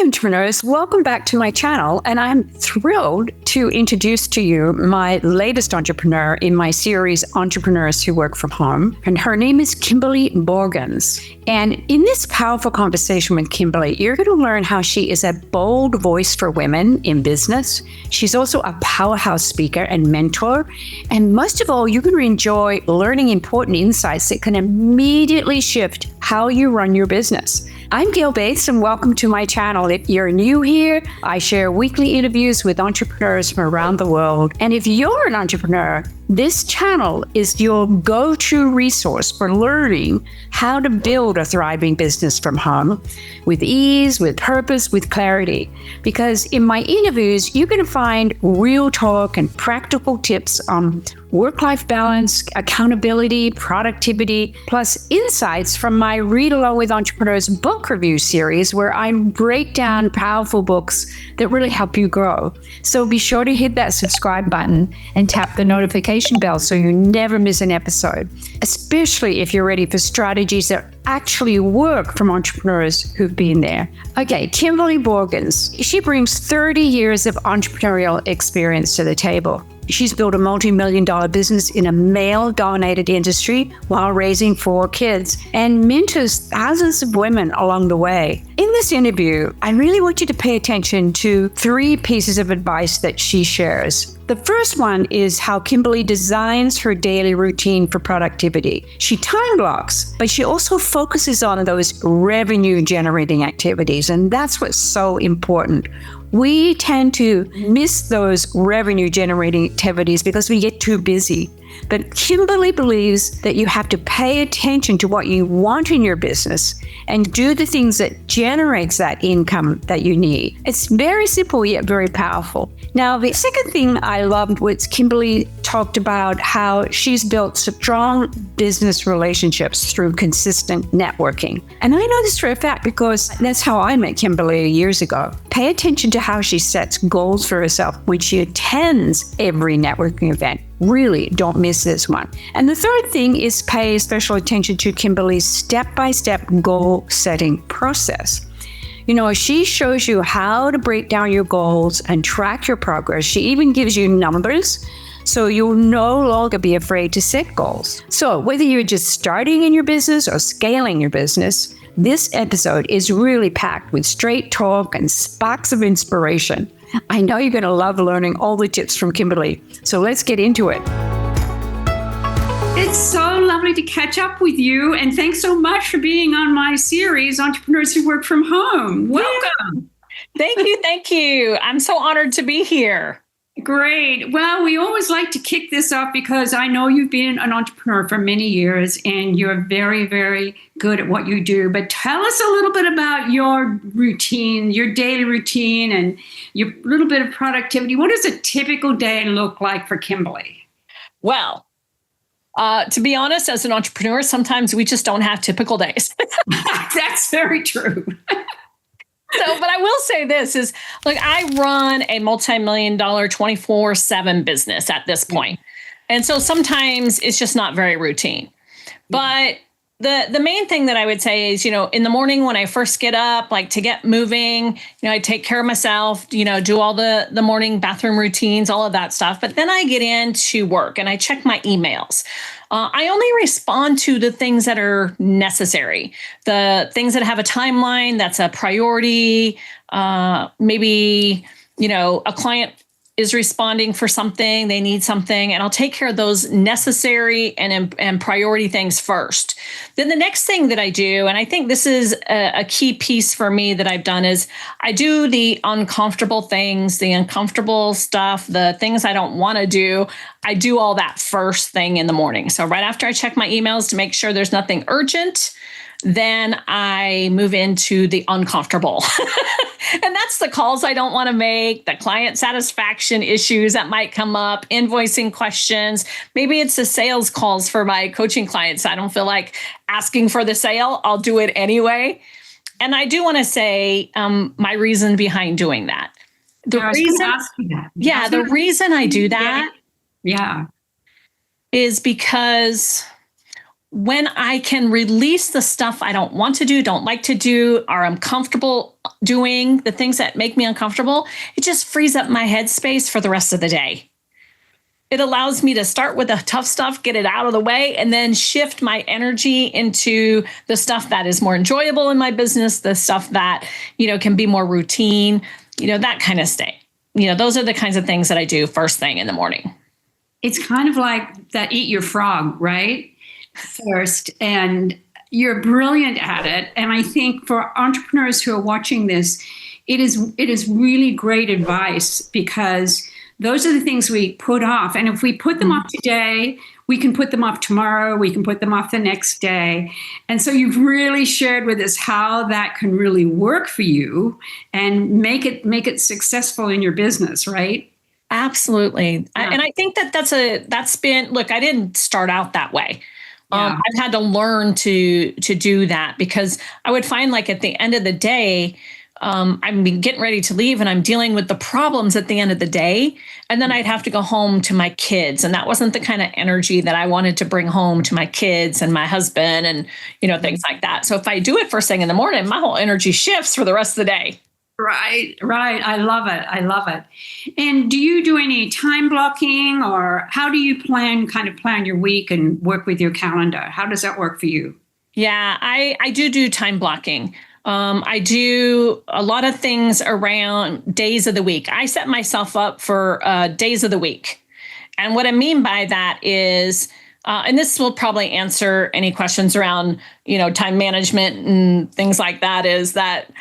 entrepreneurs, welcome back to my channel, and I'm thrilled to introduce to you my latest entrepreneur in my series, Entrepreneurs Who Work From Home, and her name is Kimberley Borgens. And in this powerful conversation with Kimberley, you're going to learn how she is a bold voice for women in business. She's also a powerhouse speaker and mentor. And most of all, you're going to enjoy learning important insights that can immediately shift how you run your business. I'm Gail Bates, and welcome to my channel. If you're new here, I share weekly interviews with entrepreneurs from around the world. And if you're an entrepreneur, this channel is your go-to resource for learning how to build a thriving business from home with ease, with purpose, with clarity. Because in my interviews, you're going to find real talk and practical tips on work-life balance, accountability, productivity, plus insights from my Read Along with Entrepreneurs book review series, where I break down powerful books that really help you grow. So be sure to hit that subscribe button and tap the notification bell so you never miss an episode, especially if you're ready for strategies that actually work from entrepreneurs who've been there. Okay, Kimberley Borgens. She brings 30 years of entrepreneurial experience to the table. She's built a multi-million-dollar business in a male-dominated industry while raising 4 kids and mentors thousands of women along the way. In this interview, I really want you to pay attention to 3 pieces of advice that she shares. The first one is how Kimberley designs her daily routine for productivity. She time blocks, but she also focuses on those revenue-generating activities, and that's what's so important. We tend to miss those revenue-generating activities because we get too busy. But Kimberley believes that you have to pay attention to what you want in your business and do the things that generates that income that you need. It's very simple yet very powerful. Now, the second thing I loved was Kimberley talked about how she's built strong business relationships through consistent networking. And I know this for a fact because that's how I met Kimberley years ago. Pay attention to how she sets goals for herself when she attends every networking event. Really, don't miss this one. And the third thing is pay special attention to Kimberley's step-by-step goal-setting process. You know, she shows you how to break down your goals and track your progress. She even gives you numbers, so you'll no longer be afraid to set goals. So whether you're just starting in your business or scaling your business, this episode is really packed with straight talk and sparks of inspiration. I know you're going to love learning all the tips from Kimberley. So let's get into it. It's so lovely to catch up with you. And thanks so much for being on my series, Entrepreneurs Who Work From Home. Welcome. Thank you. Thank you. I'm so honored to be here. Great. Well, we always like to kick this off because I know you've been an entrepreneur for many years and you're very, very good at what you do. But tell us a little bit about your routine, your daily routine, and your little bit of productivity. What does a typical day look like for Kimberley? Well, to be honest, as an entrepreneur, sometimes we just don't have typical days. That's very true. But I will say this is, like, I run a multi-million-dollar 24/7 business at this point. And so sometimes it's just not very routine. But the main thing that I would say is, in the morning when I first get up, like to get moving, I take care of myself, do all the morning bathroom routines, all of that stuff. But then I get into work and I check my emails. I only respond to the things that are necessary, the things that have a timeline, that's a priority. Maybe, a client is responding for something, they need something, and I'll take care of those necessary and priority things first. Then the next thing that I do, and I think this is a key piece for me that I've done, is I do the uncomfortable things, the uncomfortable stuff, the things I don't want to do. I do all that first thing in the morning. So right after I check my emails to make sure there's nothing urgent, then I move into the uncomfortable. And that's the calls I don't want to make, the client satisfaction issues that might come up, invoicing questions. Maybe it's the sales calls for my coaching clients. I don't feel like asking for the sale. I'll do it anyway. And I do want to say my reason behind doing that. The reason I do that yeah, is because when I can release the stuff I don't want to do, don't like to do, or I'm comfortable doing the things that make me uncomfortable, it just frees up my headspace for the rest of the day. It allows me to start with the tough stuff, get it out of the way, and then shift my energy into the stuff that is more enjoyable in my business, the stuff that, can be more routine, that kind of thing. Those are the kinds of things that I do first thing in the morning. It's kind of like that eat your frog, right? First. And you're brilliant at it. And I think for entrepreneurs who are watching this, it is really great advice, because those are the things we put off. And if we put them off today, we can put them off tomorrow, we can put them off the next day. And so you've really shared with us how that can really work for you and make it successful in your business, right? Absolutely. Yeah. And I think that's been, look, I didn't start out that way. Yeah. I've had to learn to do that, because I would find, like, at the end of the day, I'm getting ready to leave and I'm dealing with the problems at the end of the day. And then I'd have to go home to my kids. And that wasn't the kind of energy that I wanted to bring home to my kids and my husband and, things like that. So if I do it first thing in the morning, my whole energy shifts for the rest of the day. Right. I love it. And do you do any time blocking, or how do you plan your week and work with your calendar? How does that work for you? Yeah, I do time blocking. I do a lot of things around days of the week. I set myself up for days of the week. And what I mean by that is, and this will probably answer any questions around, time management and things like that, is that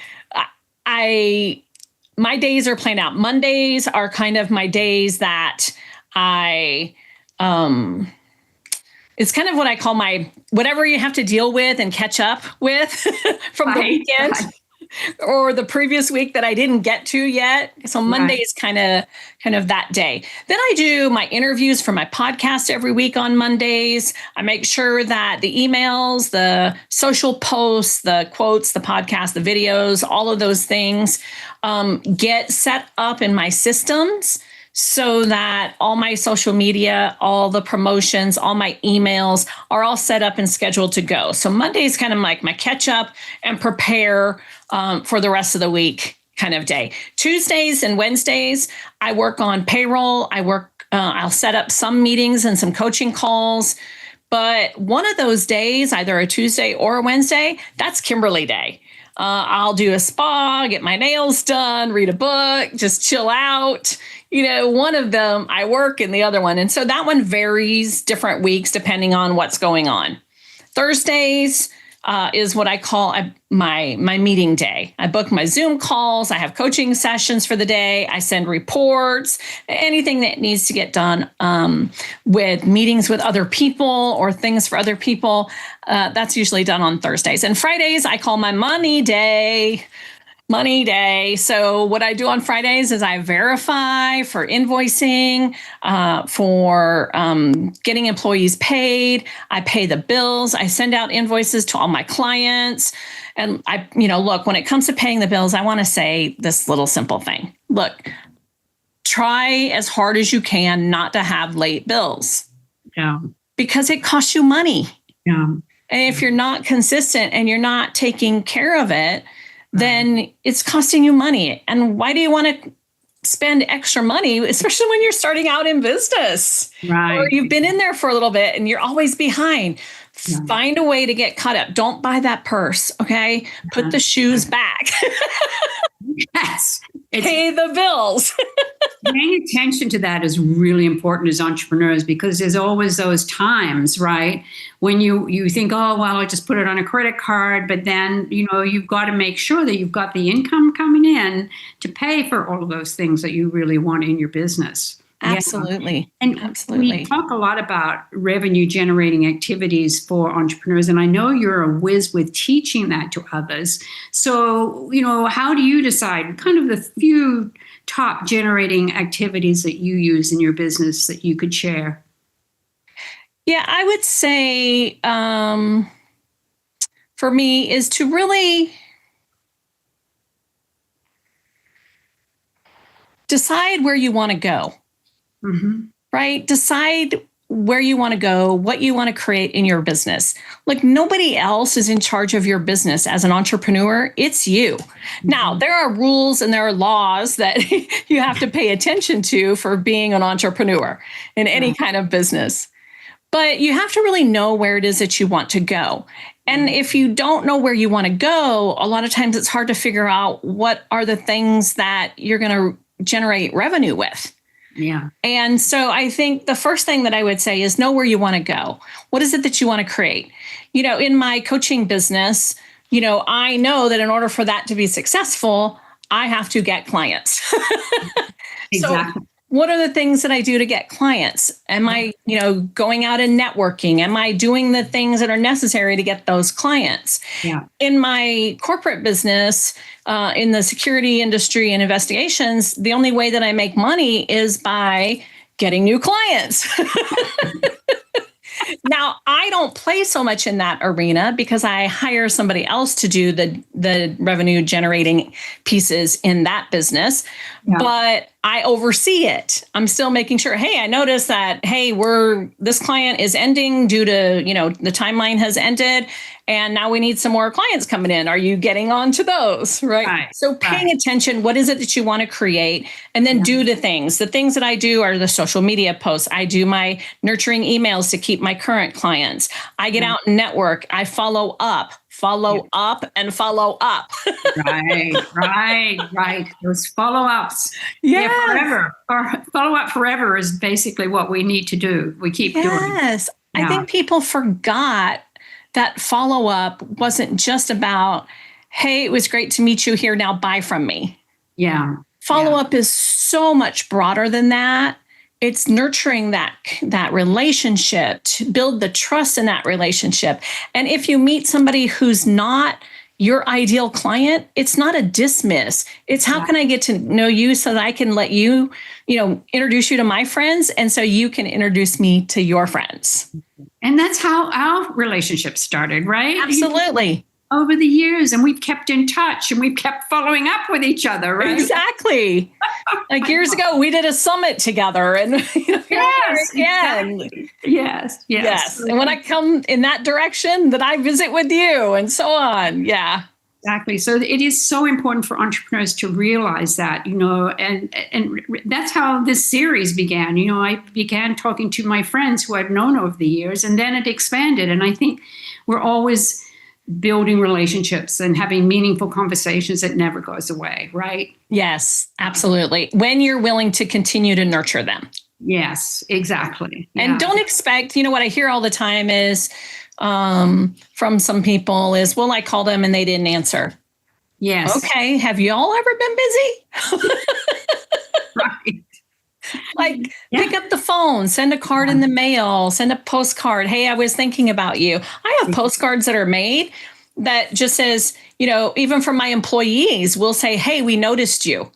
my days are planned out. Mondays are kind of my days that it's kind of what I call my whatever you have to deal with and catch up with from the weekend or the previous week that I didn't get to yet. So Monday is kind of that day. Then I do my interviews for my podcast every week on Mondays. I make sure that the emails, the social posts, the quotes, the podcast, the videos, all of those things get set up in my systems, so that all my social media, all the promotions, all my emails are all set up and scheduled to go. So Monday is kind of like my catch up and prepare for the rest of the week kind of day. Tuesdays and Wednesdays, I work on payroll. I'll set up some meetings and some coaching calls. But one of those days, either a Tuesday or a Wednesday, that's Kimberley Day. I'll do a spa, get my nails done, read a book, just chill out. One of them I work and the other one. And so that one varies different weeks depending on what's going on. Thursdays is what I call my meeting day. I book my Zoom calls. I have coaching sessions for the day. I send reports, anything that needs to get done with meetings with other people or things for other people. That's usually done on Thursdays. And Fridays, I call my money day. So what I do on Fridays is I verify for invoicing, for getting employees paid. I pay the bills. I send out invoices to all my clients. And look, when it comes to paying the bills, I want to say this little simple thing. Look, try as hard as you can not to have late bills. Yeah. Because it costs you money. Yeah. And if you're not consistent and you're not taking care of it, then it's costing you money. And why do you want to spend extra money, especially when you're starting out in business? Right. Or you've been in there for a little bit and you're always behind. Yeah. Find a way to get caught up. Don't buy that purse, okay? Put the shoes back. Yes. Pay the bills. Paying attention to that is really important as entrepreneurs, because there's always those times, right, when you think, oh, well, I just put it on a credit card, but then, you've got to make sure that you've got the income coming in to pay for all of those things that you really want in your business. Absolutely. Yeah. And absolutely. We talk a lot about revenue generating activities for entrepreneurs. And I know you're a whiz with teaching that to others. So, how do you decide kind of the few top generating activities that you use in your business that you could share? Yeah, I would say for me is to really decide where you want to go. Mm-hmm. Right? Decide where you want to go, what you want to create in your business. Like nobody else is in charge of your business as an entrepreneur. It's you. Now, there are rules and there are laws that you have to pay attention to for being an entrepreneur in any kind of business. But you have to really know where it is that you want to go. And if you don't know where you want to go, a lot of times it's hard to figure out what are the things that you're going to generate revenue with. Yeah. And so I think the first thing that I would say is know where you want to go. What is it that you want to create? In my coaching business, I know that in order for that to be successful, I have to get clients. Exactly. So what are the things that I do to get clients? Am I, going out and networking? Am I doing the things that are necessary to get those clients? Yeah. In my corporate business, in the security industry and investigations, the only way that I make money is by getting new clients. Now, I don't play so much in that arena because I hire somebody else to do the revenue generating pieces in that business, but I oversee it. I'm still making sure, hey, I noticed that, hey, this client is ending due to, the timeline has ended and now we need some more clients coming in. Are you getting on to those? Right. So paying attention, what is it that you want to create? And then do the things. The things that I do are the social media posts. I do my nurturing emails to keep my current clients. I get out and network. I follow up and follow up. Right. Those follow-ups. Yes. Forever. Or follow-up forever is basically what we need to do. We keep doing it. Yes. I think people forgot that follow-up wasn't just about, hey, it was great to meet you here. Now buy from me. Yeah. Follow-up is so much broader than that. It's nurturing that relationship, to build the trust in that relationship. And if you meet somebody who's not your ideal client, it's not a dismiss. It's how can I get to know you so that I can let you, introduce you to my friends. And so you can introduce me to your friends. And that's how our relationship started, right? Absolutely. Over the years, and we've kept in touch and we've kept following up with each other, right? Exactly. Like years ago, we did a summit together and Yes. And when I come in that direction, that I visit with you and so on. Yeah. Exactly. So it is so important for entrepreneurs to realize that, and that's how this series began. I began talking to my friends who I've known over the years, and then it expanded. And I think we're always building relationships and having meaningful conversations that never goes away, right? Yes, absolutely. When you're willing to continue to nurture them. Yes, exactly. And don't expect, what I hear all the time is from some people is, well, I called them and they didn't answer. Yes. Okay. Have you all ever been busy? Right. Like pick up the phone, send a card in the mail, send a postcard. Hey, I was thinking about you. I have postcards that are made that just says, even from my employees, we'll say, hey, we noticed you.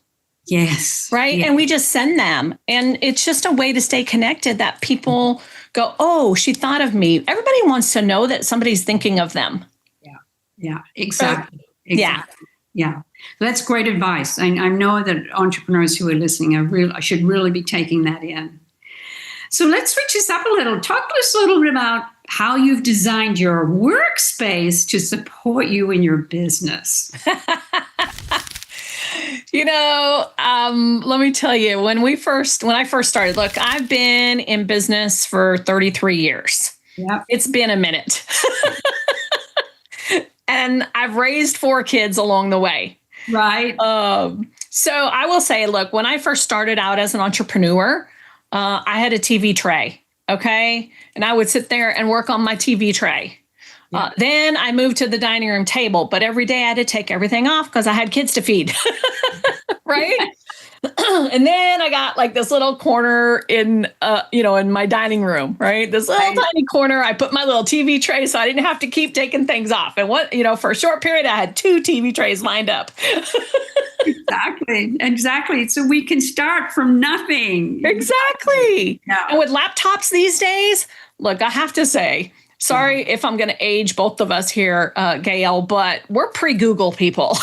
Yes. Right. Yes. And we just send them. And it's just a way to stay connected that people go, oh, she thought of me. Everybody wants to know that somebody's thinking of them. Yeah, exactly. Yeah. That's great advice. I know that entrepreneurs who are listening I should really be taking that in. So let's switch this up a little. Talk to us a little bit about how you've designed your workspace to support you in your business. Let me tell you, when I first started, look, I've been in business for 33 years. Yep. It's been a minute. And I've raised 4 kids along the way. Right. So I will say, look, when I first started out as an entrepreneur, I had a TV tray. Okay. And I would sit there and work on my TV tray. Yeah. Then I moved to the dining room table, but every day I had to take everything off because I had kids to feed. Right. And then I got like this little corner in my dining room, right? This little tiny corner. I put my little TV tray so I didn't have to keep taking things off. And for a short period, I had 2 TV trays lined up. Exactly. So we can start from nothing. Exactly. Yeah. And with laptops these days, look, I have to say, Sorry if I'm going to age both of us here, Gail, but we're pre-Google people.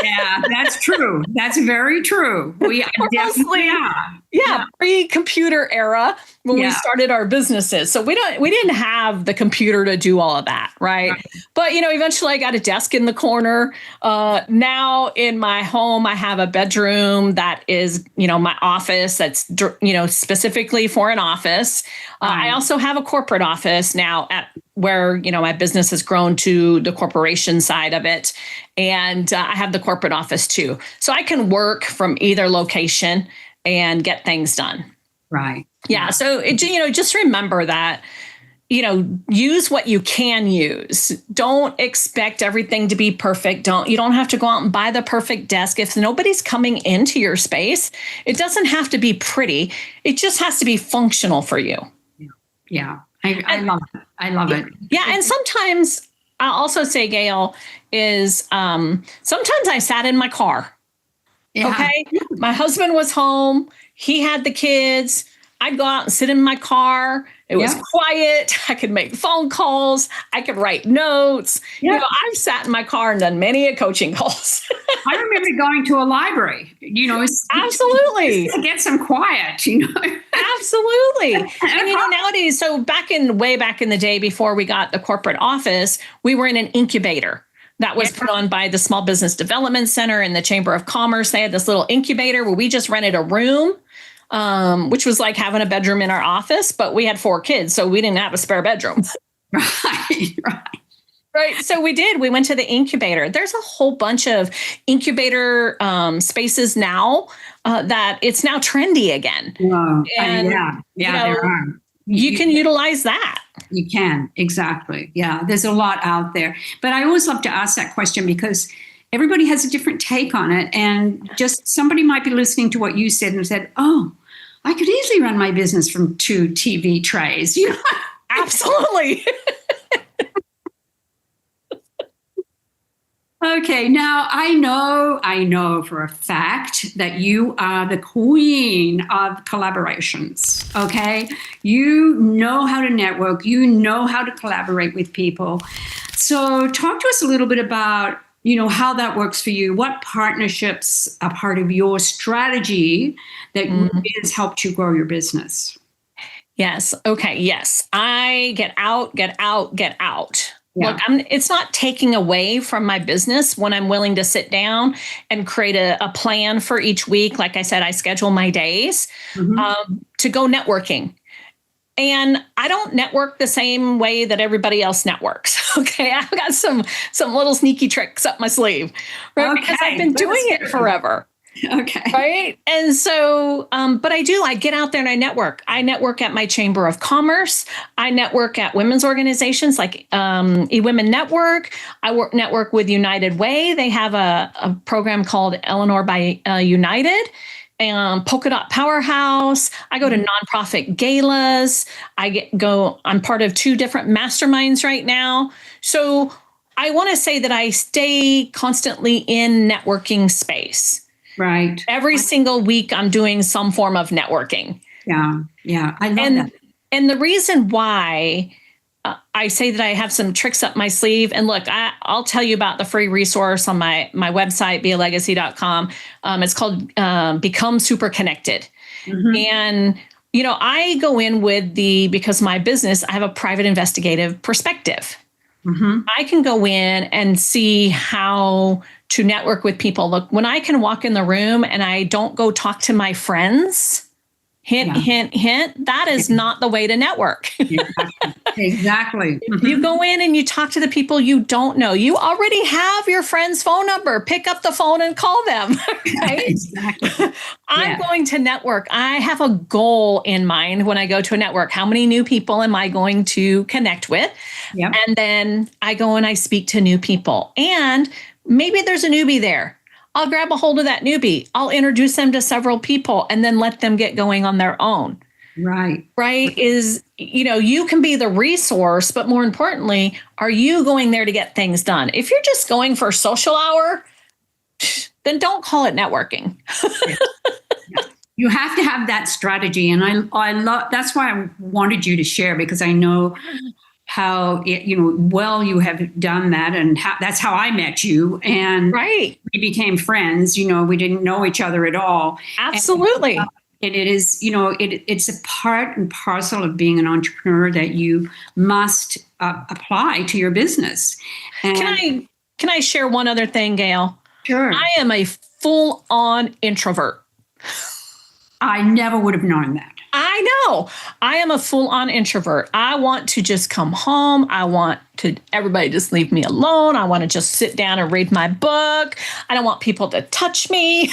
Yeah, that's true. That's very true. We definitely are. Yeah, pre-computer era when we started our businesses. So we didn't have the computer to do all of that, right? But eventually I got a desk in the corner. Now in my home, I have a bedroom that is, my office that's, specifically for an office. I also have a corporate office now at where, my business has grown to the corporation side of it. And I have the corporate office too. So I can work from either location and get things done. Right. Yeah. So, just remember that, use what you can use. Don't expect everything to be perfect. You don't have to go out and buy the perfect desk. If nobody's coming into your space, it doesn't have to be pretty. It just has to be functional for you. Yeah. I love it. I love it. Yeah. And sometimes I'll also say, Gail, is sometimes I sat in my car. Yeah. Okay. My husband was home. He had the kids. I'd go out and sit in my car. It was quiet. I could make phone calls. I could write notes. Yeah. I've sat in my car and done many coaching calls. I remember going to a library, absolutely to get some quiet, Absolutely. And nowadays, so way back in the day before we got the corporate office, we were in an incubator. That was put on by the Small Business Development Center and the Chamber of Commerce. They had this little incubator where we just rented a room, which was like having a bedroom in our office, but we had 4 kids, so we didn't have a spare bedroom. Right. So we went to the incubator. There's a whole bunch of incubator spaces now that it's now trendy again. Wow. And there are. You can utilize that. You can. Exactly. Yeah. There's a lot out there. But I always love to ask that question because everybody has a different take on it. And just somebody might be listening to what you said and said, oh, I could easily run my business from 2 TV trays. Absolutely. Okay, now I know for a fact that you are the queen of collaborations, okay? You know how to network, you know how to collaborate with people. So talk to us a little bit about, how that works for you. What partnerships are part of your strategy that has helped you grow your business? Yes, okay, yes. I get out. Yeah. Look, it's not taking away from my business when I'm willing to sit down and create a plan for each week. Like I said, I schedule my days to go networking. And I don't network the same way that everybody else networks. Okay. I've got some little sneaky tricks up my sleeve, right? Okay. Because I've been doing it forever. Okay. Right. And so, but I get out there and I network. I network at my Chamber of Commerce. I network at women's organizations like eWomen Network. I network with United Way. They have a program called Eleanor by United. Polka Dot Powerhouse. I go to nonprofit galas. I'm part of 2 different masterminds right now. So I want to say that I stay constantly in networking space. Right. Every single week, I'm doing some form of networking. Yeah. I love that. And the reason why I say that I have some tricks up my sleeve, and look, I'll tell you about the free resource on my website, bealegacy.com. It's called Become Super Connected. And, I go in because my business, I have a private investigative perspective. I can go in and see how to network with people. Look, when I can walk in the room and I don't go talk to my friends, hint, that is not the way to network. Exactly. You go in and you talk to the people you don't know. You already have your friend's phone number. Pick up the phone and call them. Right? Exactly. I'm going to network. I have a goal in mind when I go to a network. How many new people am I going to connect with? Yep. And then I go and I speak to new people. And maybe there's a newbie there. I'll grab a hold of that newbie. I'll introduce them to several people and then let them get going on their own. Right. Is, you can be the resource, but more importantly, are you going there to get things done? If you're just going for social hour, then don't call it networking. You have to have that strategy. And I love, that's why I wanted you to share, because I know well you have done that, and that's how I met you, and Right. we became friends. We didn't know each other at all. Absolutely. And it is, it's a part and parcel of being an entrepreneur that you must apply to your business. And Can I share one other thing, Gail? Sure. I am a full-on introvert. I never would have known that. I know. I am a full-on introvert. I want to just come home. I want to everybody just leave me alone. I want to just sit down and read my book. I don't want people to touch me.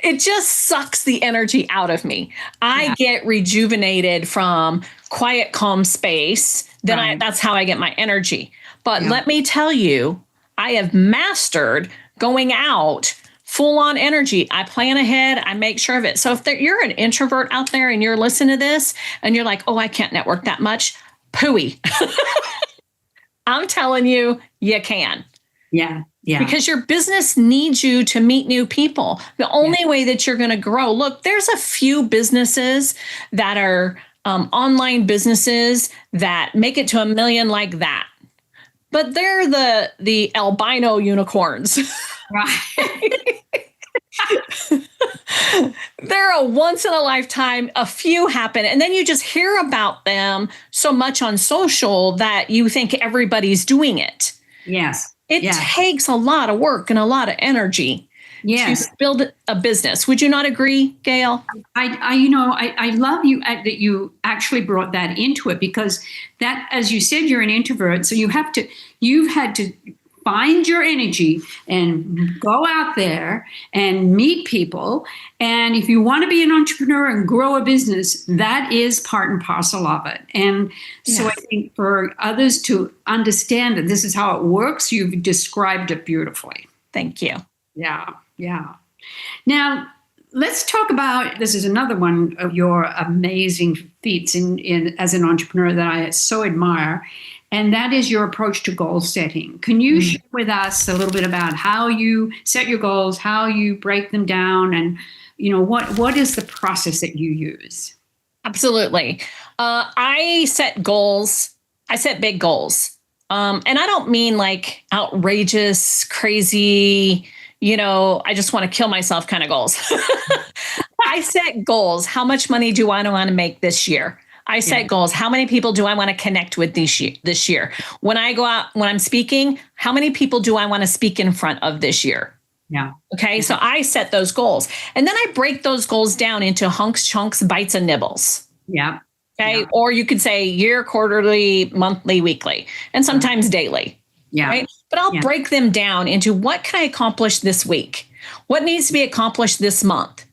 It just sucks the energy out of me. I get rejuvenated from quiet, calm space. Then that's how I get my energy. But let me tell you, I have mastered going out full on energy. I plan ahead. I make sure of it. So if you're an introvert out there and you're listening to this and you're like, oh, I can't network that much, pooey. I'm telling you, you can. Yeah. Yeah. Because your business needs you to meet new people. The only way that you're going to grow, look, there's a few businesses that are online businesses that make it to 1 million like that. But they're the albino unicorns. Right. They're a once in a lifetime, a few happen. And then you just hear about them so much on social that you think everybody's doing it. Yes. It takes a lot of work and a lot of energy to build a business. Would you not agree, Gail? I love you that you actually brought that into it, because that, as you said, you're an introvert. So you've had to find your energy and go out there and meet people. And if you want to be an entrepreneur and grow a business, that is part and parcel of it. And so I think for others to understand that this is how it works, you've described it beautifully. Thank you. Yeah. Yeah. Now, let's talk about, this is another one of your amazing feats in as an entrepreneur that I so admire. And that is your approach to goal setting. Can you share with us a little bit about how you set your goals, how you break them down, and what is the process that you use? Absolutely. I set goals. I set big goals. And I don't mean like outrageous, crazy, I just want to kill myself kind of goals. I set goals. How much money do I want to make this year? I set goals. How many people do I want to connect with this year? When I go out, when I'm speaking, how many people do I want to speak in front of this year? Yeah. Okay. So I set those goals, and then I break those goals down into hunks, chunks, bites, and nibbles. Yeah. Okay. Yeah. Or you could say year, quarterly, monthly, weekly, and sometimes daily. Yeah. Right. But I'll break them down into what can I accomplish this week? What needs to be accomplished this month?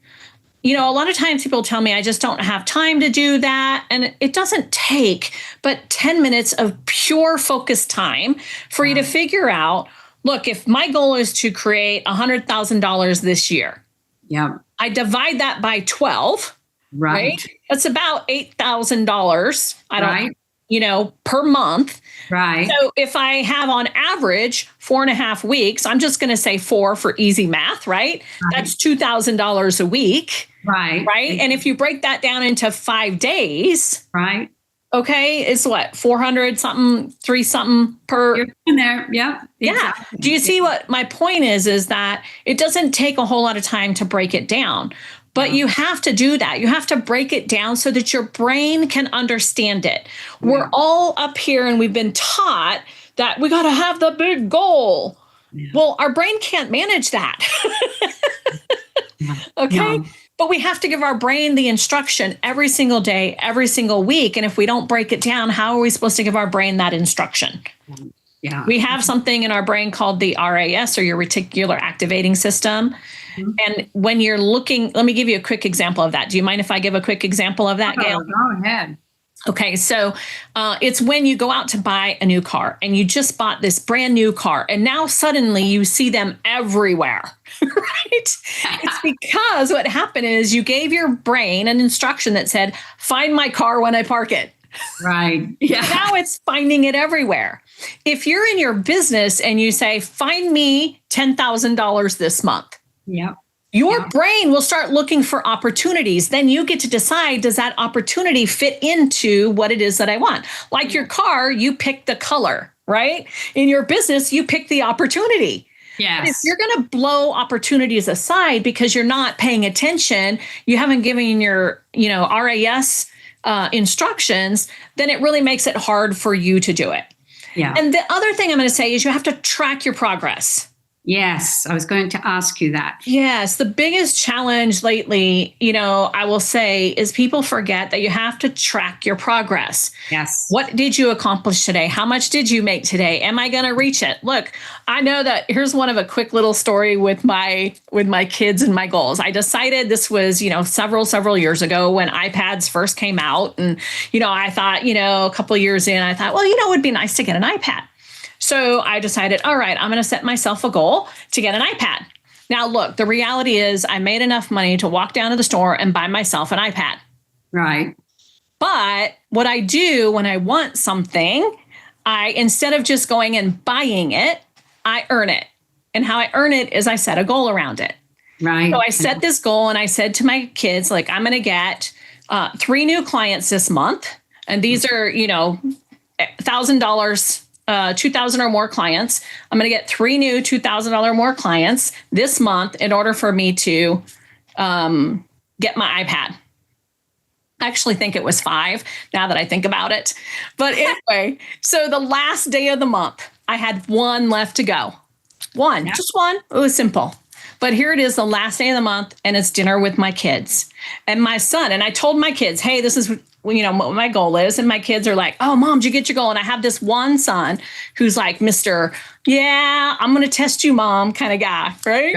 A lot of times people tell me I just don't have time to do that. And it doesn't take but 10 minutes of pure focus time for you to figure out, look, if my goal is to create $100,000 this year, I divide that by 12, right? That's about $8,000. Per month. Right. So if I have on average 4.5 weeks, I'm just going to say 4 for easy math, right? That's $2,000 a week. Right. Right. And if you break that down into 5 days, right. Okay, it's what, 400 something, 3 something per. You're in there. Yeah. Yeah. Do you see what my point is that it doesn't take a whole lot of time to break it down. But you have to do that. You have to break it down so that your brain can understand it. We're all up here and we've been taught that we got to have the big goal. Yeah. Well, our brain can't manage that. Okay. But we have to give our brain the instruction every single day, every single week. And if we don't break it down, how are we supposed to give our brain that instruction? Yeah. We have something in our brain called the RAS, or your reticular activating system. Mm-hmm. And when you're looking, let me give you a quick example of that. Do you mind if I give a quick example of that, Gail? Go ahead. Okay, so it's when you go out to buy a new car and you just bought this brand new car, and now suddenly you see them everywhere, right? It's because what happened is you gave your brain an instruction that said, find my car when I park it. Right. Yeah. Now it's finding it everywhere. If you're in your business and you say, find me $10,000 this month. Yep. Your brain will start looking for opportunities. Then you get to decide, does that opportunity fit into what it is that I want? Like your car, you pick the color, right? In your business, you pick the opportunity. Yes. But if you're going to blow opportunities aside because you're not paying attention, you haven't given your, RAS instructions, then it really makes it hard for you to do it. Yeah. And the other thing I'm going to say is you have to track your progress. Yes, I was going to ask you that. Yes, the biggest challenge lately, I will say is people forget that you have to track your progress. Yes. What did you accomplish today? How much did you make today? Am I going to reach it? Look, I know that here's one of a quick little story with my kids and my goals. I decided this was, several years ago when iPads first came out. And, I thought, a couple of years in, I thought, well, it would be nice to get an iPad. So I decided, all right, I'm going to set myself a goal to get an iPad. Now, look, the reality is I made enough money to walk down to the store and buy myself an iPad. Right. But what I do when I want something, instead of just going and buying it, I earn it. And how I earn it is I set a goal around it. Right. So I set this goal and I said to my kids, like, I'm going to get 3 new clients this month. And these are, $1,000 2,000 or more clients. I'm going to get 3 new $2,000 or more clients this month in order for me to get my iPad. I actually think it was 5 now that I think about it. But anyway, so the last day of the month, I had 1 left to go. Just one. It was simple. But here it is, the last day of the month, and it's dinner with my kids and my son. And I told my kids, hey, this is what my goal is. And my kids are like, oh, Mom, did you get your goal? And I have this one son who's like, Mr. Yeah, I'm going to test you, Mom, kind of guy, right?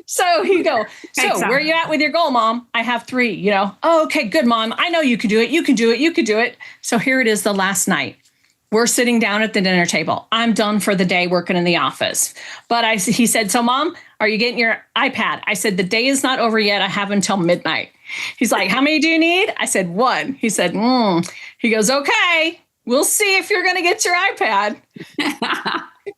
So he go, where are you at with your goal, Mom? I have 3, Oh, okay, good, Mom. I know you can do it. You can do it. You can do it. So here it is, the last night. We're sitting down at the dinner table. I'm done for the day working in the office. But he said, so Mom, are you getting your iPad? I said, the day is not over yet. I have until midnight. He's like, how many do you need? I said, 1. He said, He goes, okay, we'll see if you're going to get your iPad.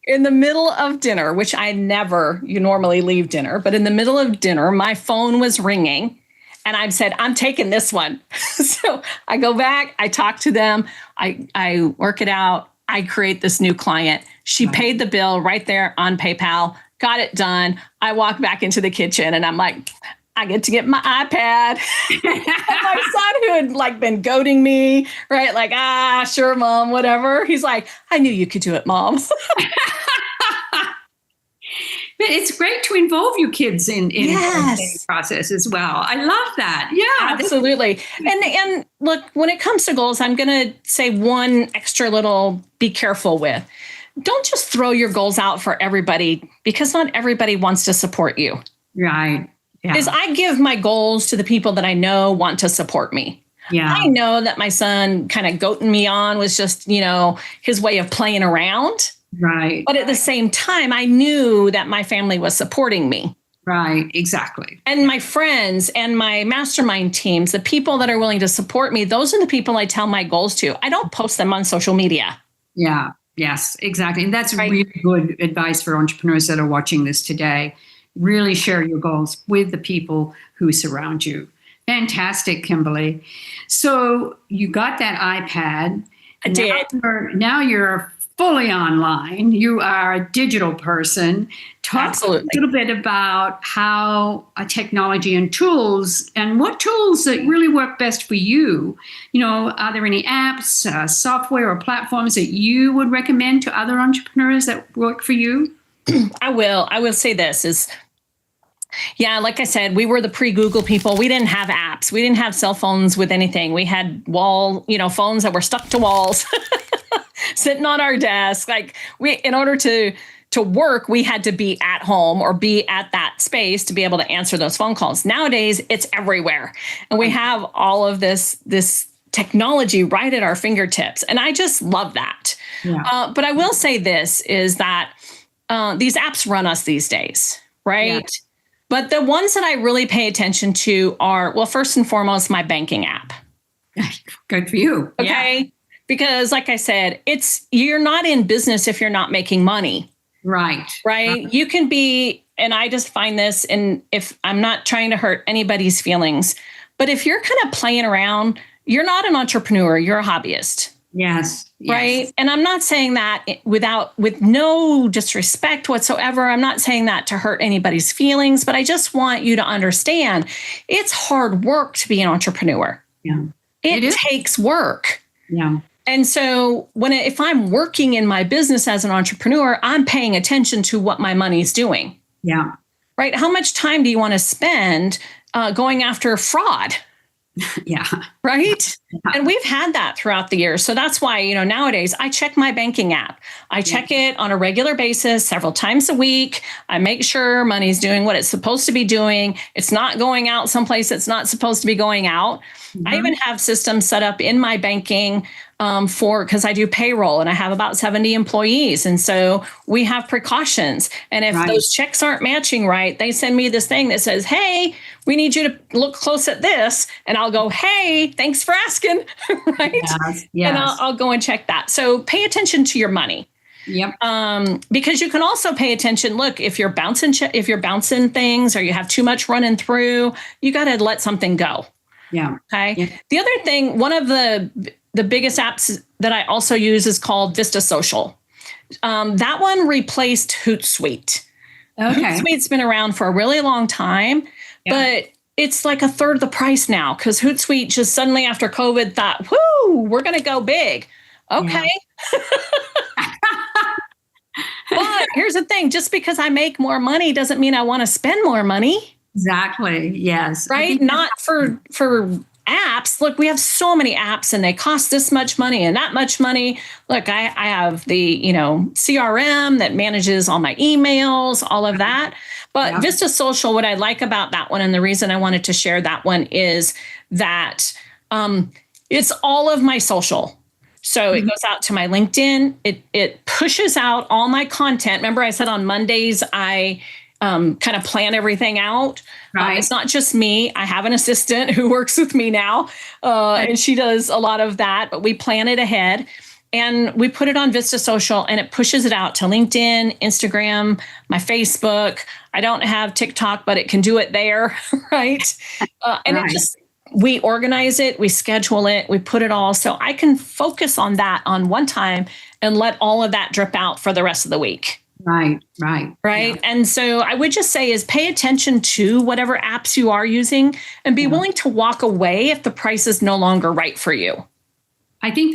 In the middle of dinner, which you normally leave dinner, but in the middle of dinner, my phone was ringing. And I said, I'm taking this one. So I go back, I talk to them, I work it out, I create this new client. She paid the bill right there on PayPal, got it done. I walk back into the kitchen and I'm like, I get to get my iPad. And my son, who had been goading me, right? Like, sure, Mom, whatever. He's like, I knew you could do it, Mom. But it's great to involve your kids in the process as well. I love that. Yeah, absolutely. And look, when it comes to goals, I'm going to say one extra little be careful with. Don't just throw your goals out for everybody because not everybody wants to support you. Right. Yeah. Is I give my goals to the people that I know want to support me. Yeah. I know that my son kind of goating me on was just, his way of playing around. Right. But at the same time, I knew that my family was supporting me. Right. Exactly. And my friends and my mastermind teams, the people that are willing to support me, those are the people I tell my goals to. I don't post them on social media. Yeah. Yes, exactly. And that's really good advice for entrepreneurs that are watching this today. Really share your goals with the people who surround you. Fantastic, Kimberley. So you got that iPad. I did. Now you're fully online. You are a digital person. Talk a little bit about how technology and tools and what tools that really work best for you. Are there any apps, software, or platforms that you would recommend to other entrepreneurs that work for you? I will say this is, like I said, we were the pre-Google people. We didn't have apps. We didn't have cell phones with anything. We had phones that were stuck to walls. Sitting on our desk. In order to work, we had to be at home or be at that space to be able to answer those phone calls. Nowadays, it's everywhere. And we have all of this technology right at our fingertips. And I just love that. Yeah. But I will say this is that these apps run us these days, right? Yeah. But the ones that I really pay attention to are, well, first and foremost, my banking app. Good for you. Okay. Yeah. Because like I said, you're not in business if you're not making money. Right. You can be and I just find this, and if I'm not trying to hurt anybody's feelings, but if you're kind of playing around, you're not an entrepreneur, you're a hobbyist. Yes. Right. And I'm not saying that with no disrespect whatsoever. I'm not saying that to hurt anybody's feelings, but I just want you to understand it's hard work to be an entrepreneur. Yeah. It takes work. Yeah. And so if I'm working in my business as an entrepreneur, I'm paying attention to what my money's doing. Yeah. Right. How much time do you want to spend going after fraud? Yeah. Right. Yeah. And we've had that throughout the years. So that's why, nowadays I check my banking app. I check it on a regular basis, several times a week. I make sure money's doing what it's supposed to be doing. It's not going out someplace it's not supposed to be going out. Mm-hmm. I even have systems set up in my banking because I do payroll and I have about 70 employees. And so we have precautions. And if those checks aren't matching right, they send me this thing that says, hey, we need you to look close at this. And I'll go, hey, thanks for asking. Right. Yes. And I'll go and check that. So pay attention to your money. Yep. Because you can also pay attention. Look, if you're bouncing things or you have too much running through, you got to let something go. Yeah. Okay. Yeah. The other thing, one of the biggest apps that I also use is called Vista Social. That one replaced Hootsuite. Okay. Hootsuite's been around for a really long time, but it's like a third the price now because Hootsuite just suddenly after COVID thought, whoo, we're going to go big. Okay. Yeah. But here's the thing. Just because I make more money doesn't mean I want to spend more money. Exactly. Yes. Right. Not for apps. Look, we have so many apps and they cost this much money and that much money. Look, I have the, CRM that manages all my emails, all of that. But Vista Social, what I like about that one, and the reason I wanted to share that one is that it's all of my social. So it goes out to my LinkedIn. It pushes out all my content. Remember I said on Mondays, I kind of plan everything out. Right. It's not just me. I have an assistant who works with me now, and she does a lot of that, but we plan it ahead and we put it on Vista Social and it pushes it out to LinkedIn, Instagram, my Facebook. I don't have TikTok, but it can do it there. Right. And it just, we organize it, we schedule it, we put it all. So I can focus on that on one time and let all of that drip out for the rest of the week. Right. Yeah. And so I would just say is pay attention to whatever apps you are using and be willing to walk away if the price is no longer right for you. I think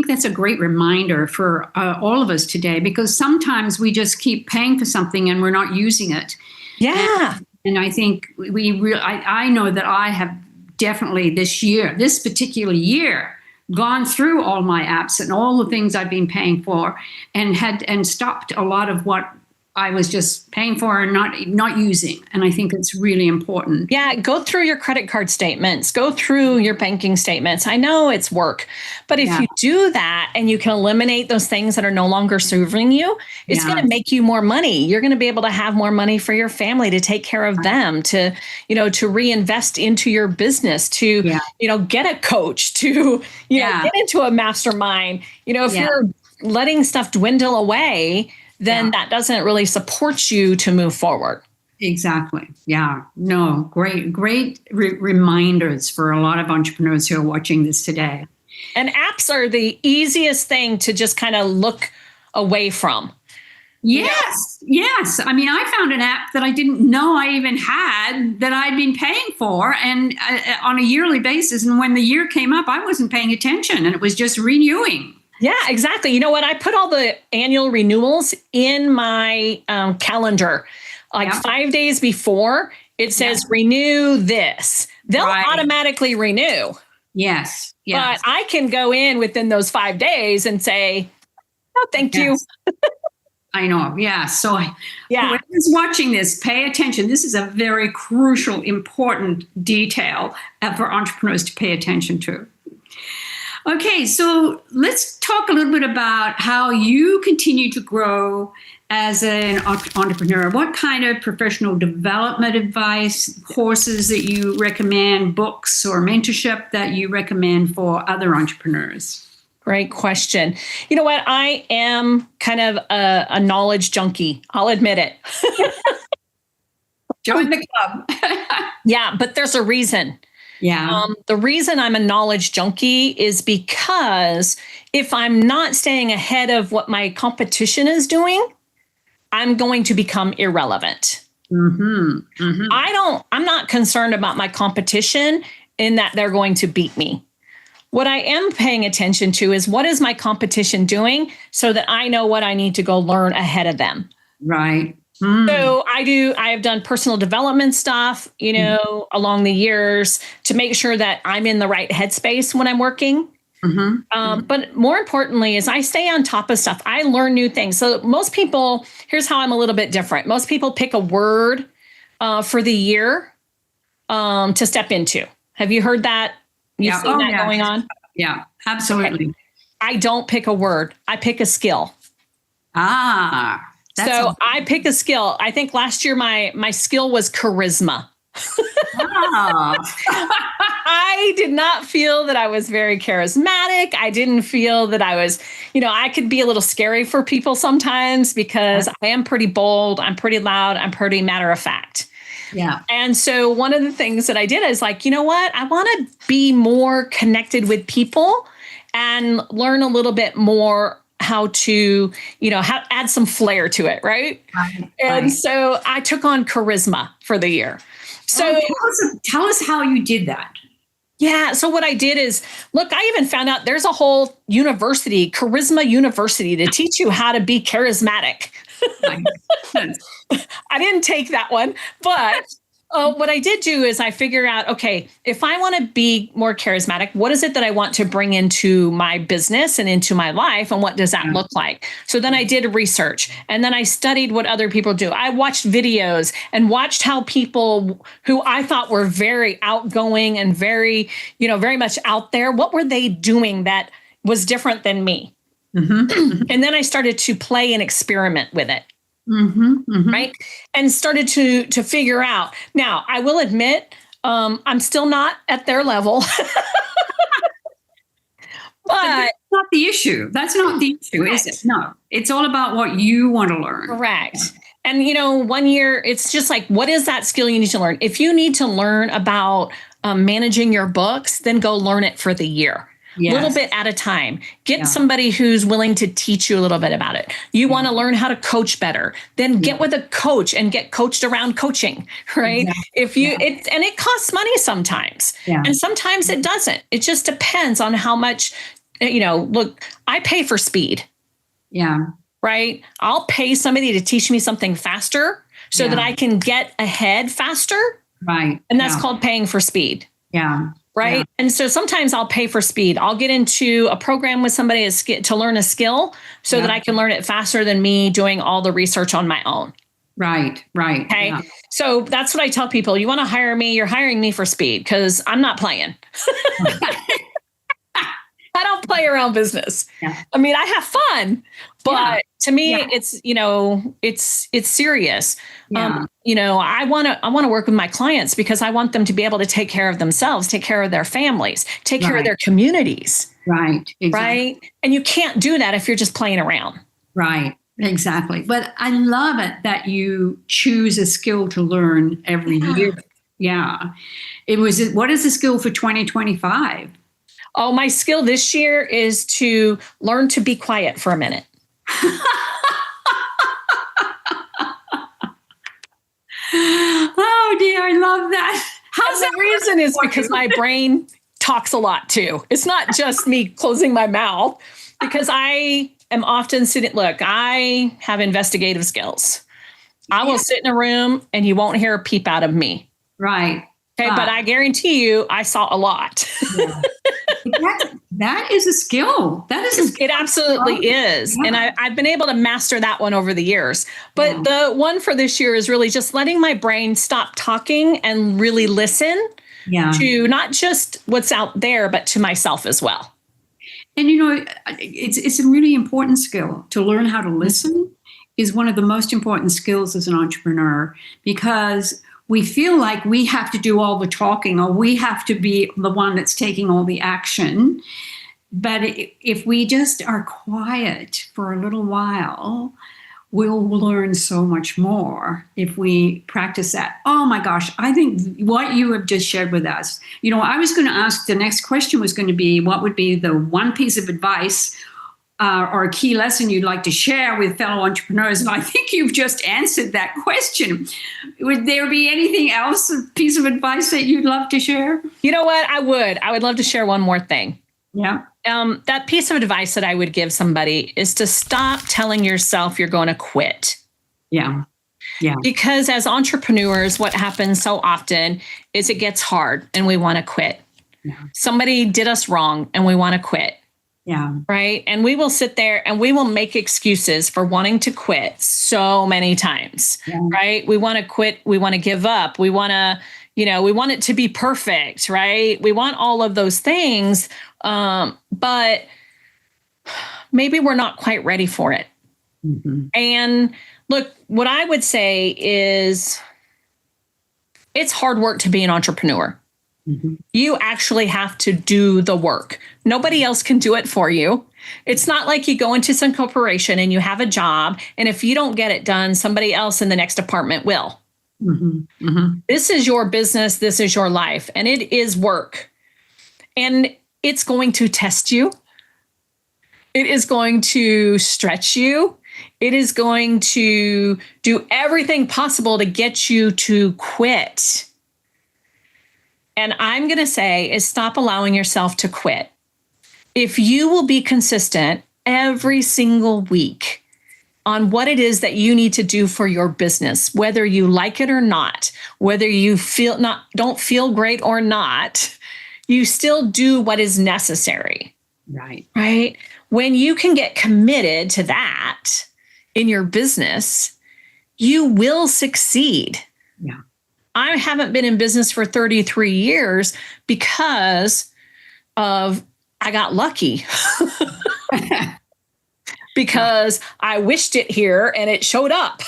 that's a great reminder for all of us today, because sometimes we just keep paying for something and we're not using it. Yeah. And I think I know that I have definitely this particular year, gone through all my apps and all the things I've been paying for and stopped a lot of what I was just paying for and not using. And I think it's really important. Yeah. Go through your credit card statements, go through your banking statements. I know it's work, but if you do that and you can eliminate those things that are no longer serving you, it's going to make you more money. You're going to be able to have more money for your family, to take care of them, to reinvest into your business, to, get a coach, to, get into a mastermind. If you're letting stuff dwindle away, then that doesn't really support you to move forward. Exactly. Yeah. No, great reminders for a lot of entrepreneurs who are watching this today. And apps are the easiest thing to just kind of look away from. Yes. I mean, I found an app that I didn't know I even had that I'd been paying for and on a yearly basis. And when the year came up, I wasn't paying attention and it was just renewing. Yeah, exactly. You know what? I put all the annual renewals in my calendar, 5 days before. It says renew this. They'll automatically renew. Yes. But I can go in within those 5 days and say, no, thank you. I know. Yeah. So whoever's watching this, pay attention. This is a very crucial, important detail for entrepreneurs to pay attention to. Okay, so let's talk a little bit about how you continue to grow as an entrepreneur. What kind of professional development advice, courses that you recommend, books or mentorship that you recommend for other entrepreneurs? Great question. You know what? I am kind of a knowledge junkie. I'll admit it. Join the club. Yeah, but there's a reason. Yeah. The reason I'm a knowledge junkie is because if I'm not staying ahead of what my competition is doing, I'm going to become irrelevant. Mm-hmm. Mm-hmm. I'm not concerned about my competition in that they're going to beat me. What I am paying attention to is what is my competition doing so that I know what I need to go learn ahead of them. Right. So I have done personal development stuff, along the years to make sure that I'm in the right headspace when I'm working. Mm-hmm. But more importantly is I stay on top of stuff. I learn new things. So most people, here's how I'm a little bit different. Most people pick a word for the year to step into. Have you heard that? You've seen that going on? Yeah, absolutely. Okay. I don't pick a word. I pick a skill. So I pick a skill. I think last year my skill was charisma. I did not feel that I was very charismatic. I didn't feel that I was, I could be a little scary for people sometimes because I am pretty bold. I'm pretty loud. I'm pretty matter of fact. Yeah. And so one of the things that I did is like, you know what? I want to be more connected with people and learn a little bit more how to, add some flair to it. Right. And so I took on charisma for the year. So tell us how you did that. Yeah. So what I did is, look, I even found out there's a whole university, Charisma University, to teach you how to be charismatic. I didn't take that one, but what I did do is I figured out, okay, if I want to be more charismatic, what is it that I want to bring into my business and into my life? And what does that look like? So then I did research and then I studied what other people do. I watched videos and watched how people who I thought were very outgoing and very, very much out there, what were they doing that was different than me? Mm-hmm. And then I started to play and experiment with it. Mm-hmm, mm-hmm. Right. And started to figure out. Now, I will admit, I'm still not at their level. But that's not the issue. That's not the issue, is it? No, it's all about what you want to learn. Correct. And, 1 year, it's just like, what is that skill you need to learn? If you need to learn about managing your books, then go learn it for the year. A little bit at a time. Get somebody who's willing to teach you a little bit about it. You want to learn how to coach better, then get with a coach and get coached around coaching, right? If you, it costs money sometimes and sometimes it doesn't. It just depends on how much, look, I pay for speed. Yeah. Right. I'll pay somebody to teach me something faster so that I can get ahead faster. Right. And that's called paying for speed. Yeah. Right. Yeah. And so sometimes I'll pay for speed. I'll get into a program with somebody to learn a skill so that I can learn it faster than me doing all the research on my own. Right. Right. Okay. Yeah. So that's what I tell people. You want to hire me? You're hiring me for speed because I'm not playing. I don't play around business. Yeah. I mean, I have fun, but to me, it's, it's serious. Yeah. I want to work with my clients because I want them to be able to take care of themselves, take care of their families, take care of their communities. Right. Exactly. Right. And you can't do that if you're just playing around. Right. Exactly. But I love it that you choose a skill to learn every year. Yeah. What is the skill for 2025? Oh, my skill this year is to learn to be quiet for a minute. Oh, dear. I love that. How's the reason is because my brain talks a lot, too. It's not just me closing my mouth because I am often sitting. Look, I have investigative skills. I will sit in a room and you won't hear a peep out of me. Right. Okay. But I guarantee you, I saw a lot. Yeah. That is a skill. It absolutely is. Yeah. And I've been able to master that one over the years. But the one for this year is really just letting my brain stop talking and really listen to not just what's out there, but to myself as well. And, it's a really important skill to learn how to listen is one of the most important skills as an entrepreneur because we feel like we have to do all the talking or we have to be the one that's taking all the action. But if we just are quiet for a little while, we'll learn so much more if we practice that. Oh my gosh, I think what you have just shared with us, I was going to ask, the next question was going to be, what would be the one piece of advice or a key lesson you'd like to share with fellow entrepreneurs? And I think you've just answered that question. Would there be anything else, a piece of advice that you'd love to share? You know what? I would love to share one more thing. Yeah. That piece of advice that I would give somebody is to stop telling yourself you're going to quit. Yeah. Yeah. Because as entrepreneurs, what happens so often is it gets hard and we want to quit. Yeah. Somebody did us wrong and we want to quit. Yeah. Right. And we will sit there and we will make excuses for wanting to quit so many times. Yeah. Right. We want to quit. We want to give up. We want to, we want it to be perfect. Right. We want all of those things. But maybe we're not quite ready for it. Mm-hmm. And look, what I would say is it's hard work to be an entrepreneur. Mm-hmm. You actually have to do the work. Nobody else can do it for you. It's not like you go into some corporation and you have a job, and if you don't get it done, somebody else in the next department will. Mm-hmm. Mm-hmm. This is your business. This is your life, and it is work. And it's going to test you. It is going to stretch you. It is going to do everything possible to get you to quit. And I'm going to say is stop allowing yourself to quit. If you will be consistent every single week on what it is that you need to do for your business, whether you like it or not, whether you don't feel great or not, you still do what is necessary. Right. Right. When you can get committed to that in your business, you will succeed. Yeah. I haven't been in business for 33 years because I got lucky. Because I wished it here and it showed up.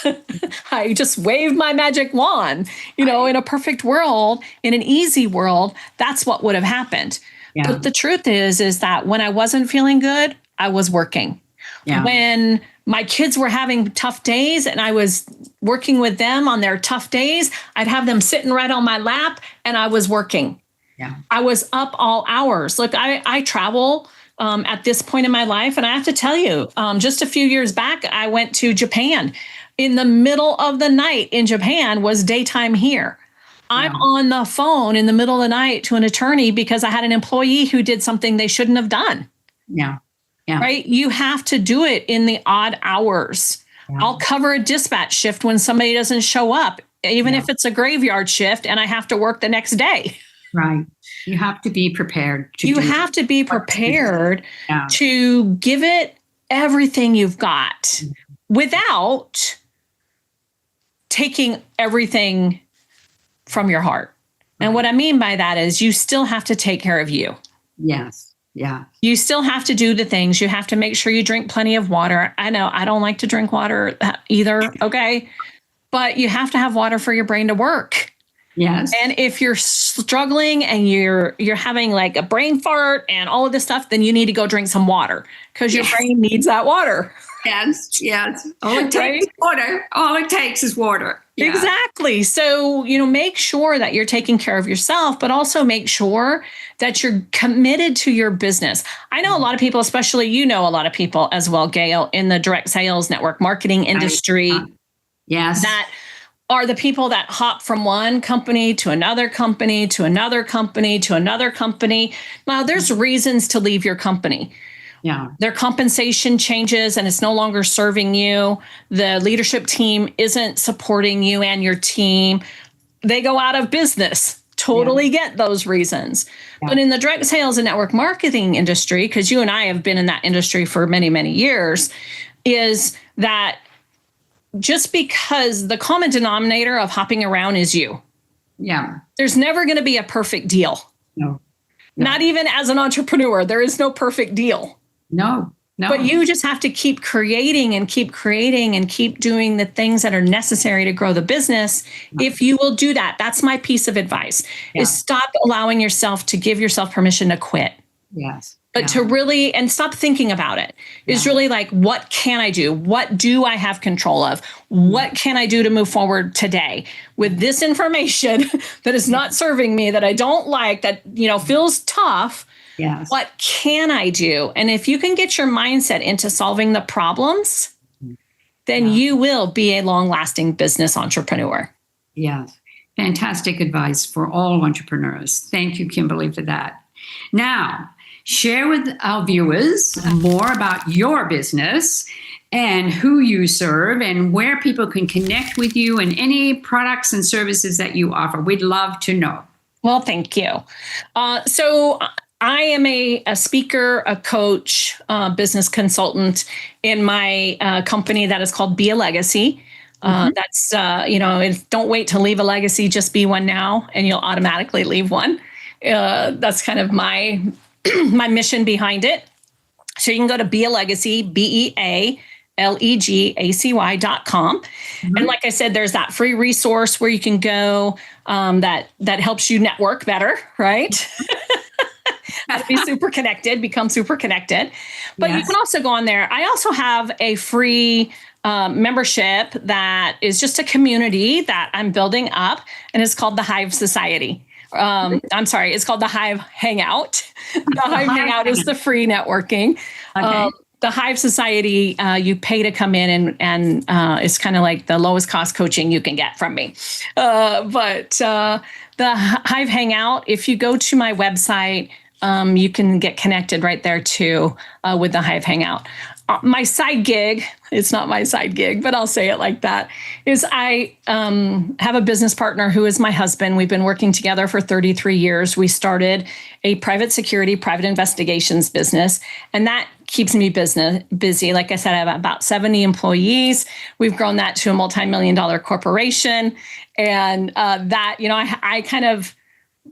I just waved my magic wand. In a perfect world, in an easy world, that's what would have happened. Yeah. But the truth is that when I wasn't feeling good, I was working. Yeah. When my kids were having tough days and I was working with them on their tough days, I'd have them sitting right on my lap and I was working. Yeah. I was up all hours. Look, I travel at this point in my life. And I have to tell you, just a few years back, I went to Japan. In the middle of the night in Japan was daytime here. Yeah. I'm on the phone in the middle of the night to an attorney because I had an employee who did something they shouldn't have done. Yeah. Yeah. Right. You have to do it in the odd hours. Yeah. I'll cover a dispatch shift when somebody doesn't show up, even if it's a graveyard shift and I have to work the next day. Right. You have to be prepared. To give it everything you've got without taking everything from your heart. Right. And what I mean by that is you still have to take care of you. Yes. Yeah. You still have to do the things. You have to make sure you drink plenty of water. I know I don't like to drink water either. Okay. But you have to have water for your brain to work. Yes. And if you're struggling and you're having like a brain fart and all of this stuff, then you need to go drink some water because your brain needs that water. Yes. Yes. All it takes is water. All it takes is water. Yeah. Exactly. So, make sure that you're taking care of yourself, but also make sure that you're committed to your business. I know a lot of people, especially, a lot of people as well, Gail, in the direct sales network marketing industry. Yes. That are the people that hop from one company to another company, to another company, to another company. Now, there's reasons to leave your company. Yeah. Their compensation changes and it's no longer serving you. The leadership team isn't supporting you and your team. They go out of business. Totally get those reasons. Yeah. But in the direct sales and network marketing industry, because you and I have been in that industry for many, many years, is that just because the common denominator of hopping around is you. Yeah. There's never going to be a perfect deal. No. Not even as an entrepreneur, there is no perfect deal. No. But you just have to keep creating and keep doing the things that are necessary to grow the business. If you will do that, that's my piece of advice, is stop allowing yourself to give yourself permission to quit. Yes. But to really, and stop thinking about it, is really like, what can I do? What do I have control of? What can I do to move forward today with this information that is not serving me, that I don't like, that, feels tough? Yes. What can I do? And if you can get your mindset into solving the problems, then you will be a long-lasting business entrepreneur. Yes. Fantastic advice for all entrepreneurs. Thank you, Kimberley, for that. Now, share with our viewers more about your business and who you serve and where people can connect with you and any products and services that you offer. We'd love to know. Well, thank you. So I am a speaker, a coach, business consultant in my company that is called Be a Legacy. That's, don't wait to leave a legacy, just be one now, and you'll automatically leave one. That's kind of my mission behind it. So you can go to Be a Legacy, BeaLegacy.com. And like I said, there's that free resource where you can go that helps you network better, right? How to be super connected, become super connected. But you can also go on there. I also have a free membership that is just a community that I'm building up, and it's called the Hive Society. It's called the Hive Hangout. The Hive Hangout is the free networking. Okay. The Hive Society, you pay to come in, and it's kind of like the lowest cost coaching you can get from me. But the Hive Hangout, if you go to my website, you can get connected right there too with the Hive Hangout. My side gig, it's not my side gig, but I'll say it like that, is I have a business partner who is my husband. We've been working together for 33 years. We started a private security, private investigations business, and that keeps me busy. Like I said, I have about 70 employees. We've grown that to a multi-million-dollar corporation. And I kind of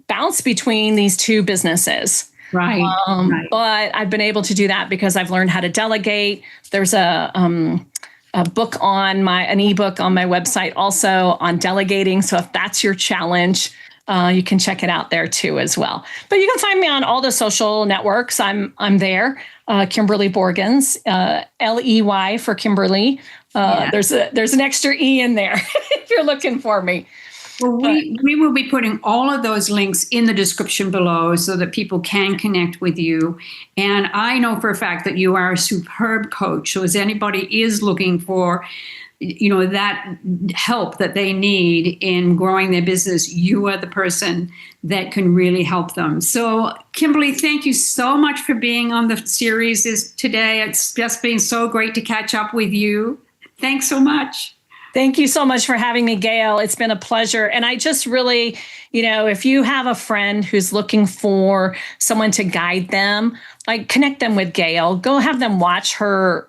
bounce between these two businesses. Right. But I've been able to do that because I've learned how to delegate. There's a book an ebook on my website also on delegating. So if that's your challenge, you can check it out there too as well. But you can find me on all the social networks. I'm there. Kimberley Borgens, Ley for Kimberly. There's an extra E in there if you're looking for me. Well, we will be putting all of those links in the description below so that people can connect with you. And I know for a fact that you are a superb coach. So as anybody is looking for, that help that they need in growing their business, you are the person that can really help them. So Kimberley, thank you so much for being on the series today. It's just been so great to catch up with you. Thanks so much. Thank you so much for having me, Gail. It's been a pleasure. And I just really, if you have a friend who's looking for someone to guide them, like connect them with Gail. Go have them watch her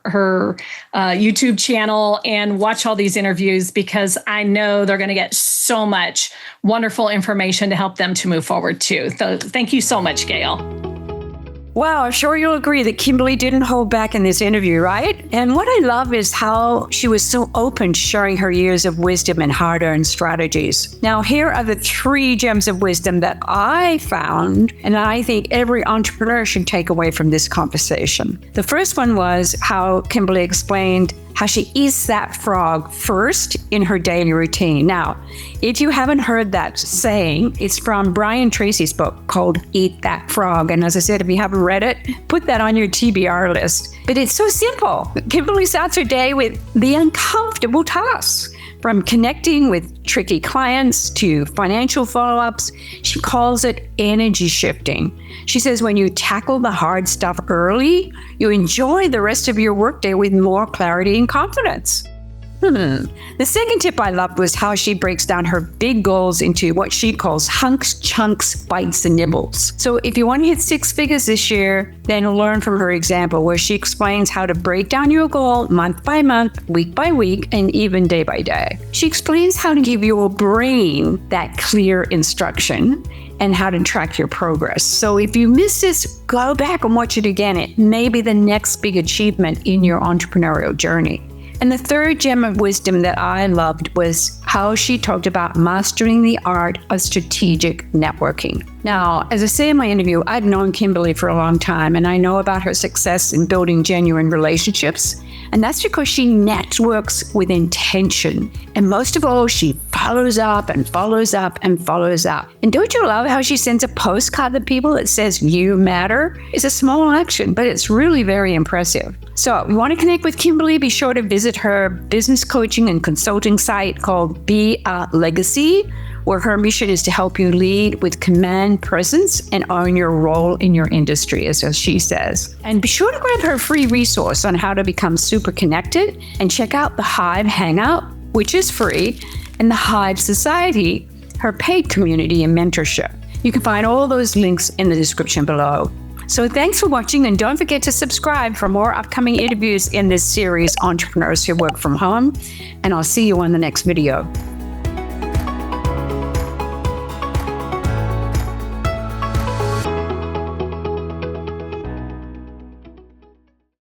YouTube channel and watch all these interviews, because I know they're going to get so much wonderful information to help them to move forward too. So thank you so much, Gail. Wow, I'm sure you'll agree that Kimberley didn't hold back in this interview, right? And what I love is how she was so open to sharing her years of wisdom and hard-earned strategies. Now, here are the 3 gems of wisdom that I found, and I think every entrepreneur should take away from this conversation. The first one was how Kimberley explained how she eats that frog first in her daily routine. Now, if you haven't heard that saying, it's from Brian Tracy's book called Eat That Frog. And as I said, if you haven't read it, put that on your TBR list. But it's so simple. Kimberley starts her day with the uncomfortable tasks, from connecting with tricky clients to financial follow-ups. She calls it energy shifting. She says when you tackle the hard stuff early, you enjoy the rest of your workday with more clarity and confidence. The second tip I loved was how she breaks down her big goals into what she calls hunks, chunks, bites, and nibbles. So if you want to hit 6 figures this year, then learn from her example where she explains how to break down your goal month by month, week by week, and even day by day. She explains how to give your brain that clear instruction and how to track your progress. So if you miss this, go back and watch it again. It may be the next big achievement in your entrepreneurial journey. And the third gem of wisdom that I loved was how she talked about mastering the art of strategic networking. Now, as I say in my interview, I've known Kimberley for a long time, and I know about her success in building genuine relationships. And that's because she networks with intention. And most of all, she follows up and follows up and follows up. And don't you love how she sends a postcard to people that says, "You matter"? It's a small action, but it's really very impressive. So if you want to connect with Kimberley, be sure to visit her business coaching and consulting site called Be a Legacy, where her mission is to help you lead with command, presence, and own your role in your industry, as she says. And be sure to grab her free resource on how to become super connected, and check out the Hive Hangout, which is free, and the Hive Society, her paid community and mentorship. You can find all those links in the description below. So thanks for watching, and don't forget to subscribe for more upcoming interviews in this series, Entrepreneurs Who Work From Home, and I'll see you on the next video.